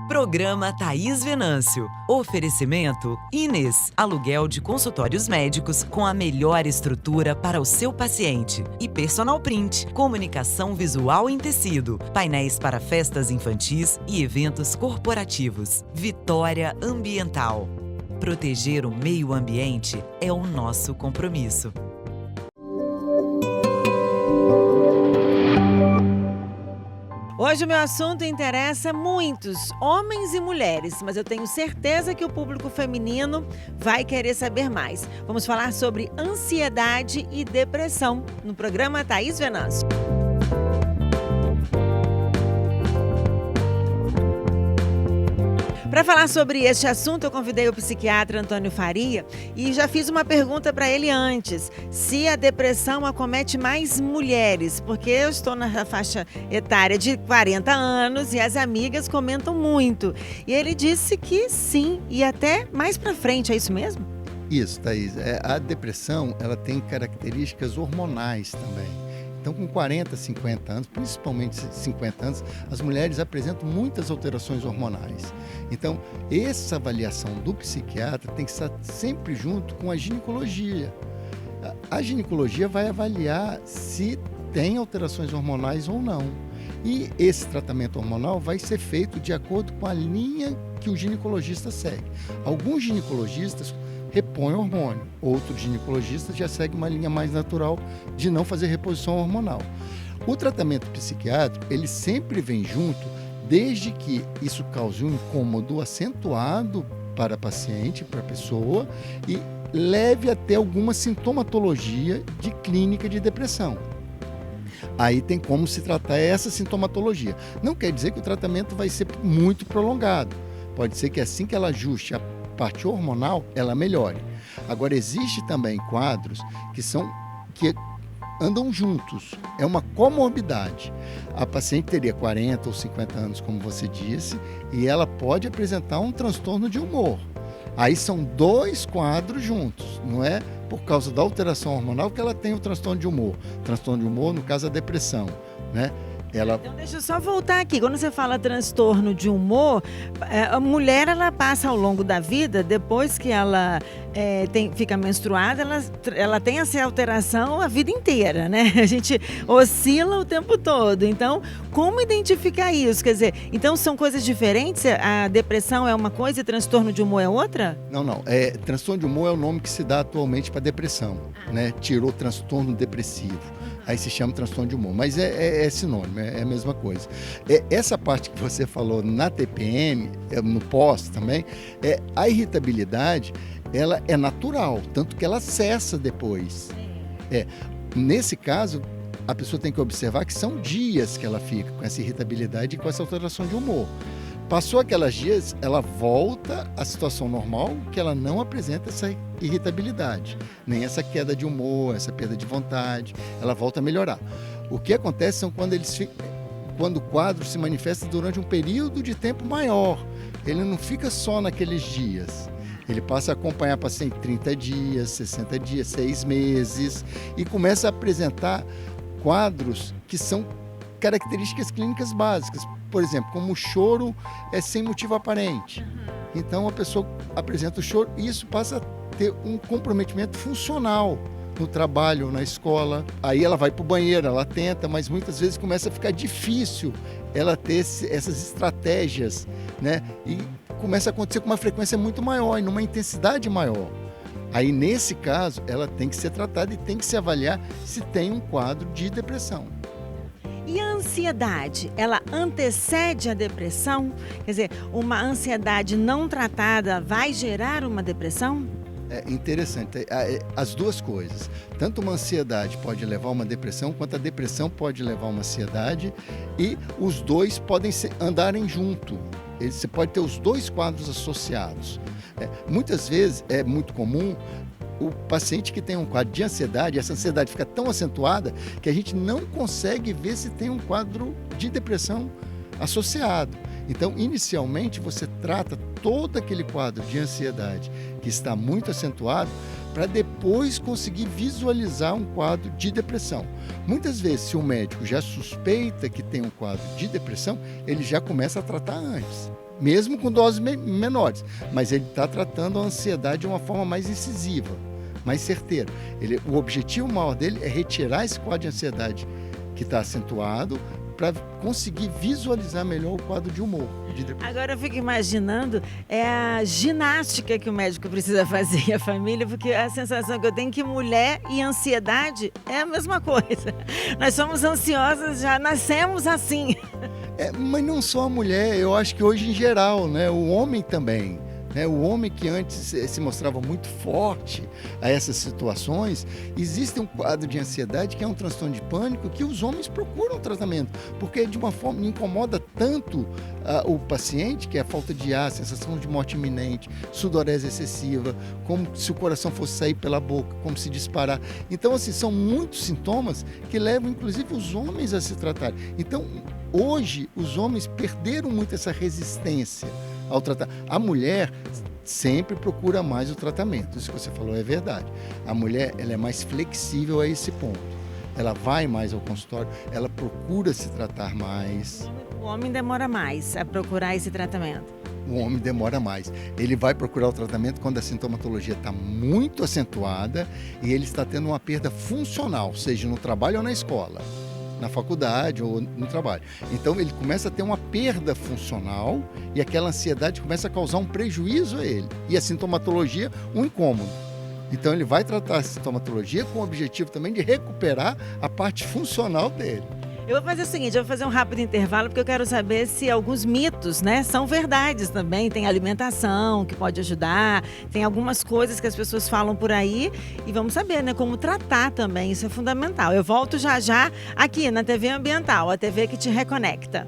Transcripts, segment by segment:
Programa Thaís Venâncio. Oferecimento Inês, aluguel de consultórios médicos com a melhor estrutura para o seu paciente. E Personal Print, comunicação visual em tecido, painéis para festas infantis e eventos corporativos. Vitória Ambiental. Proteger o meio ambiente é o nosso compromisso. Hoje o meu assunto interessa muitos, homens e mulheres, mas eu tenho certeza que o público feminino vai querer saber mais. Vamos falar sobre ansiedade e depressão no programa Thaís Venâncio. Para falar sobre este assunto, eu convidei o psiquiatra Antônio Faria e já fiz uma pergunta para ele antes. Se a depressão acomete mais mulheres, porque eu estou na faixa etária de 40 anos e as amigas comentam muito. E ele disse que sim, e até mais para frente, é isso mesmo? Isso, Thaís. A depressão, ela tem características hormonais também. Então, com 40, 50 anos, principalmente 50 anos, as mulheres apresentam muitas alterações hormonais. Então, essa avaliação do psiquiatra tem que estar sempre junto com a ginecologia. A ginecologia vai avaliar se tem alterações hormonais ou não. E esse tratamento hormonal vai ser feito de acordo com a linha que o ginecologista segue. Alguns ginecologistas repõe hormônio. Outros ginecologistas já seguem uma linha mais natural de não fazer reposição hormonal. O tratamento psiquiátrico, ele sempre vem junto, desde que isso cause um incômodo acentuado para a paciente, para a pessoa, e leve até alguma sintomatologia de clínica de depressão. Aí tem como se tratar essa sintomatologia. Não quer dizer que o tratamento vai ser muito prolongado. Pode ser que assim que ela ajuste a parte hormonal, ela melhore. Agora, existe também quadros que andam juntos. É uma comorbidade. A paciente teria 40 ou 50 anos, como você disse, e ela pode apresentar um transtorno de humor. Aí são dois quadros juntos. Não é por causa da alteração hormonal que ela tem o transtorno de humor. Transtorno de humor, no caso, a depressão, né? Então deixa eu só voltar aqui. Quando você fala transtorno de humor, a mulher ela passa ao longo da vida, depois que ela fica menstruada, ela tem essa alteração a vida inteira, né? A gente oscila o tempo todo. Então, como identificar isso? Quer dizer, então são coisas diferentes? A depressão é uma coisa e transtorno de humor é outra? Não. Transtorno de humor é o nome que se dá atualmente para depressão, né? Tirou transtorno depressivo. Aí se chama transtorno de humor, mas é sinônimo, é a mesma coisa. Essa parte que você falou na TPM, no pós também, a irritabilidade, ela é natural, tanto que ela cessa depois. Nesse caso, a pessoa tem que observar que são dias que ela fica com essa irritabilidade e com essa alteração de humor. Passou aqueles dias, ela volta à situação normal, que ela não apresenta essa irritabilidade, nem essa queda de humor, essa perda de vontade, ela volta a melhorar. O que acontece são quando o quadro se manifesta durante um período de tempo maior. Ele não fica só naqueles dias. Ele passa a acompanhar a paciente 30 dias, 60 dias, 6 meses e começa a apresentar quadros que são características clínicas básicas. Por exemplo, como o choro é sem motivo aparente. Então a pessoa apresenta o choro e isso passa a ter um comprometimento funcional no trabalho, na escola. Aí ela vai para o banheiro, ela tenta, mas muitas vezes começa a ficar difícil ela ter essas estratégias, né? E começa a acontecer com uma frequência muito maior e numa intensidade maior. Aí, nesse caso, ela tem que ser tratada e tem que se avaliar se tem um quadro de depressão. E a ansiedade, ela antecede a depressão? Quer dizer, uma ansiedade não tratada vai gerar uma depressão? É interessante, as duas coisas. Tanto uma ansiedade pode levar a uma depressão, quanto a depressão pode levar a uma ansiedade, e os dois podem andarem junto. Você pode ter os dois quadros associados. Muitas vezes é muito comum o paciente que tem um quadro de ansiedade, essa ansiedade fica tão acentuada que a gente não consegue ver se tem um quadro de depressão associado. Então, inicialmente, você trata todo aquele quadro de ansiedade que está muito acentuado para depois conseguir visualizar um quadro de depressão. Muitas vezes, se o médico já suspeita que tem um quadro de depressão, ele já começa a tratar antes, mesmo com doses menores, mas ele está tratando a ansiedade de uma forma mais incisiva, mais certeira. O objetivo maior dele é retirar esse quadro de ansiedade que está acentuado, para conseguir visualizar melhor o quadro de humor. Agora eu fico imaginando a ginástica que o médico precisa fazer, a família, porque a sensação que eu tenho é que mulher e ansiedade é a mesma coisa. Nós somos ansiosas, já nascemos assim. Mas não só a mulher, eu acho que hoje em geral, né? O homem também. O homem que antes se mostrava muito forte a essas situações, existe um quadro de ansiedade que é um transtorno de pânico que os homens procuram tratamento, porque de uma forma incomoda tanto o paciente, que é a falta de ar, a sensação de morte iminente, sudorese excessiva, como se o coração fosse sair pela boca, como se disparar. Então, assim, são muitos sintomas que levam, inclusive, os homens a se tratarem. Então, hoje, os homens perderam muito essa resistência ao tratar. A mulher sempre procura mais o tratamento, isso que você falou é verdade. A mulher, ela é mais flexível a esse ponto. Ela vai mais ao consultório, ela procura se tratar mais. O homem demora mais a procurar esse tratamento. O homem demora mais. Ele vai procurar o tratamento quando a sintomatologia está muito acentuada e ele está tendo uma perda funcional, seja no trabalho ou na escola, na faculdade ou no trabalho. Então ele começa a ter uma perda funcional e aquela ansiedade começa a causar um prejuízo a ele. E a sintomatologia, um incômodo. Então ele vai tratar a sintomatologia com o objetivo também de recuperar a parte funcional dele. Eu vou fazer o seguinte, eu vou fazer um rápido intervalo, porque eu quero saber se alguns mitos, né, são verdades também. Tem alimentação que pode ajudar, tem algumas coisas que as pessoas falam por aí e vamos saber, né, como tratar também, isso é fundamental. Eu volto já já aqui na TV Ambiental, a TV que te reconecta.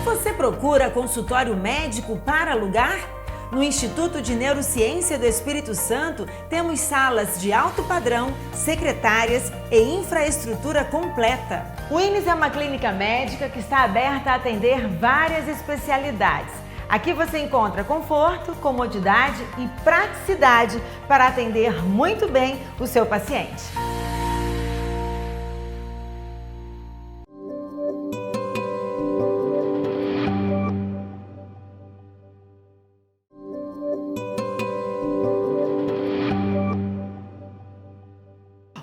Você procura consultório médico para alugar? No Instituto de Neurociência do Espírito Santo, temos salas de alto padrão, secretárias e infraestrutura completa. O INES é uma clínica médica que está aberta a atender várias especialidades. Aqui você encontra conforto, comodidade e praticidade para atender muito bem o seu paciente.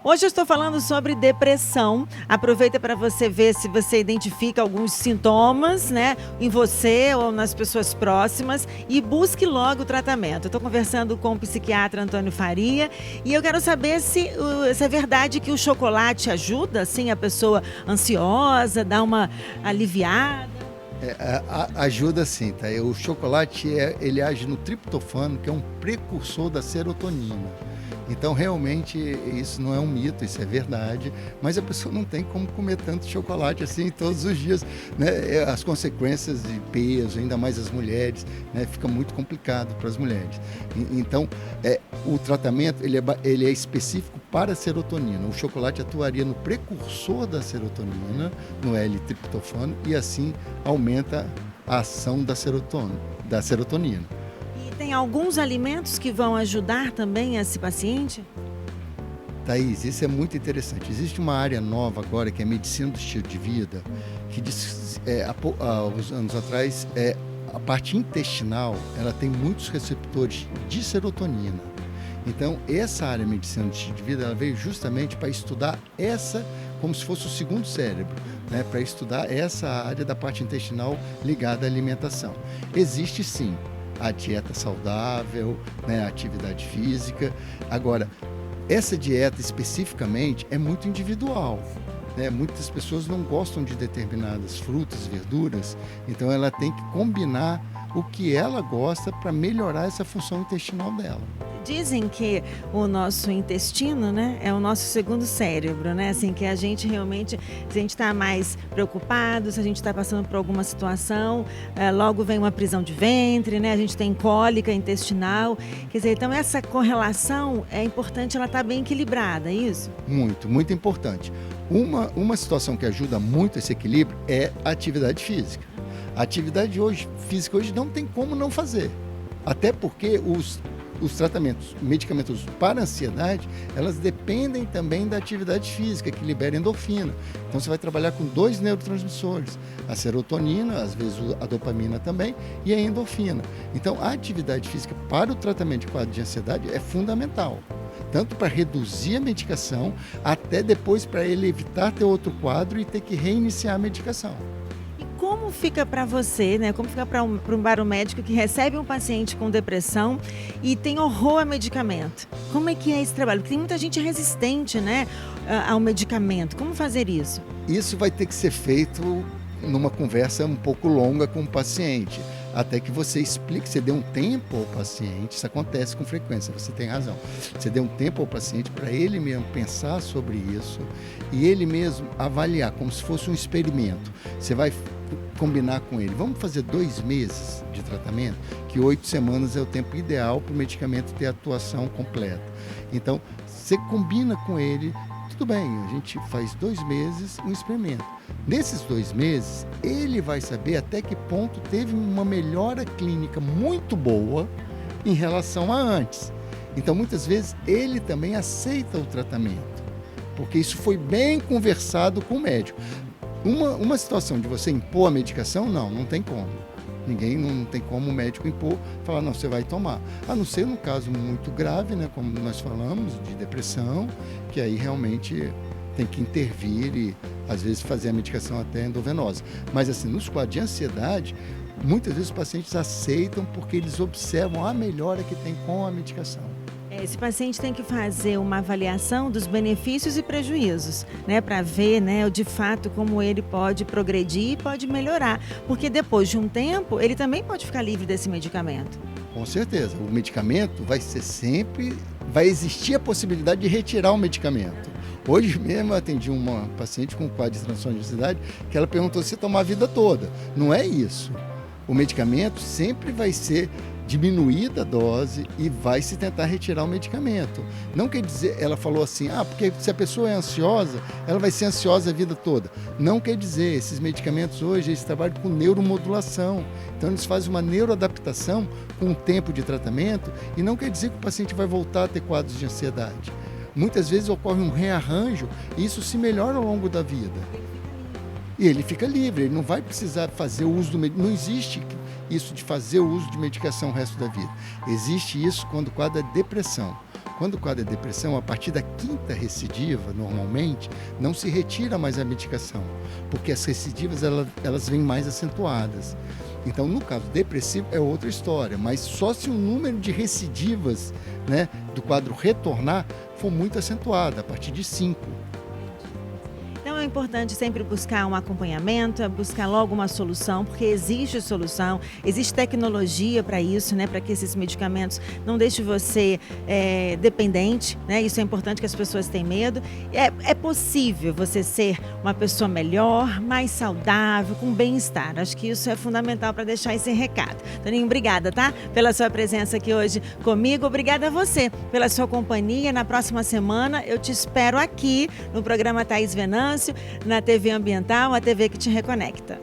Hoje eu estou falando sobre depressão. Aproveita para você ver se você identifica alguns sintomas, né, em você ou nas pessoas próximas e busque logo o tratamento. Eu estou conversando com o psiquiatra Antônio Faria e eu quero saber se é verdade que o chocolate ajuda, assim, a pessoa ansiosa, dá uma aliviada. Ajuda sim, tá? O chocolate, ele age no triptofano, que é um precursor da serotonina. Então, realmente, isso não é um mito, isso é verdade, mas a pessoa não tem como comer tanto chocolate assim todos os dias, né? As consequências de peso, ainda mais as mulheres, né? Fica muito complicado para as mulheres. Então, o tratamento, ele é específico para a serotonina. O chocolate atuaria no precursor da serotonina, no L-triptofano, e assim aumenta a ação da serotonina. Tem alguns alimentos que vão ajudar também esse paciente? Thaís, isso é muito interessante. Existe uma área nova agora, que é a medicina do estilo de vida, que diz, há uns anos atrás, a parte intestinal, ela tem muitos receptores de serotonina. Então, essa área de medicina do estilo de vida, ela veio justamente para estudar essa, como se fosse o segundo cérebro, né? Para estudar essa área da parte intestinal ligada à alimentação. Existe sim a dieta saudável, né, a atividade física. Agora, essa dieta especificamente é muito individual, né? Muitas pessoas não gostam de determinadas frutas, verduras, então ela tem que combinar o que ela gosta para melhorar essa função intestinal dela. Dizem que o nosso intestino, né, é o nosso segundo cérebro, né? Assim, que a gente realmente, se a gente está mais preocupado, se a gente está passando por alguma situação, logo vem uma prisão de ventre, né? A gente tem cólica intestinal. Quer dizer, então essa correlação é importante, ela está bem equilibrada, é isso? Muito, muito importante. Uma situação que ajuda muito esse equilíbrio é a atividade física. A atividade física hoje não tem como não fazer. Até porque os tratamentos medicamentosos para ansiedade, elas dependem também da atividade física, que libera endorfina. Então você vai trabalhar com 2 neurotransmissores, a serotonina, às vezes a dopamina também, e a endorfina. Então a atividade física para o tratamento de quadro de ansiedade é fundamental. Tanto para reduzir a medicação, até depois para ele evitar ter outro quadro e ter que reiniciar a medicação. Como fica para você, né? Como fica para um médico que recebe um paciente com depressão e tem horror a medicamento? Como é que é esse trabalho? Porque tem muita gente resistente, né, ao medicamento. Como fazer isso? Isso vai ter que ser feito numa conversa um pouco longa com o paciente, até que você explique, você dê um tempo ao paciente. Isso acontece com frequência, você tem razão. Você dê um tempo ao paciente para ele mesmo pensar sobre isso e ele mesmo avaliar, como se fosse um experimento. Você vai combinar com ele, vamos fazer 2 meses de tratamento, que 8 semanas é o tempo ideal para o medicamento ter atuação completa. Então, você combina com ele, tudo bem, a gente faz 2 meses um experimento. Nesses 2 meses, ele vai saber até que ponto teve uma melhora clínica muito boa em relação a antes. Então, muitas vezes, ele também aceita o tratamento, porque isso foi bem conversado com o médico. Uma situação de você impor a medicação, não tem como. Não tem como o médico impor, falar, não, você vai tomar. A não ser no caso muito grave, né, como nós falamos, de depressão, que aí realmente tem que intervir e, às vezes, fazer a medicação até endovenosa. Mas, assim, nos quadros de ansiedade, muitas vezes os pacientes aceitam porque eles observam a melhora que tem com a medicação. Esse paciente tem que fazer uma avaliação dos benefícios e prejuízos, né, para ver, né, de fato como ele pode progredir e pode melhorar, porque depois de um tempo ele também pode ficar livre desse medicamento. Com certeza, o medicamento vai existir a possibilidade de retirar o medicamento. Hoje mesmo eu atendi uma paciente com quadro de transtorno de ansiedade que ela perguntou se tomar a vida toda. Não é isso. O medicamento sempre vai ser diminuída a dose e vai se tentar retirar o medicamento. Não quer dizer, ela falou assim, porque se a pessoa é ansiosa, ela vai ser ansiosa a vida toda. Não quer dizer, esses medicamentos hoje, eles trabalham com neuromodulação. Então eles fazem uma neuroadaptação com o tempo de tratamento e não quer dizer que o paciente vai voltar a ter quadros de ansiedade. Muitas vezes ocorre um rearranjo e isso se melhora ao longo da vida. E ele fica livre, ele não vai precisar fazer o uso do medicamento. Não existe isso de fazer o uso de medicação o resto da vida. Existe isso quando o quadro é depressão. Quando o quadro é depressão, a partir da 5ª recidiva, normalmente, não se retira mais a medicação, porque as recidivas elas vêm mais acentuadas. Então, no caso depressivo, é outra história, mas só se o número de recidivas, né, do quadro retornar for muito acentuado, a partir de 5. Então é importante sempre buscar um acompanhamento, buscar logo uma solução, porque existe solução, existe tecnologia para isso, né, para que esses medicamentos não deixem você dependente, né? Isso é importante, que as pessoas têm medo. É possível você ser uma pessoa melhor, mais saudável, com bem-estar. Acho que isso é fundamental para deixar esse recado. Toninho, obrigada, tá? Pela sua presença aqui hoje comigo. Obrigada a você pela sua companhia. Na próxima semana eu te espero aqui no programa Thaís Venâncio, na TV Ambiental, a TV que te reconecta.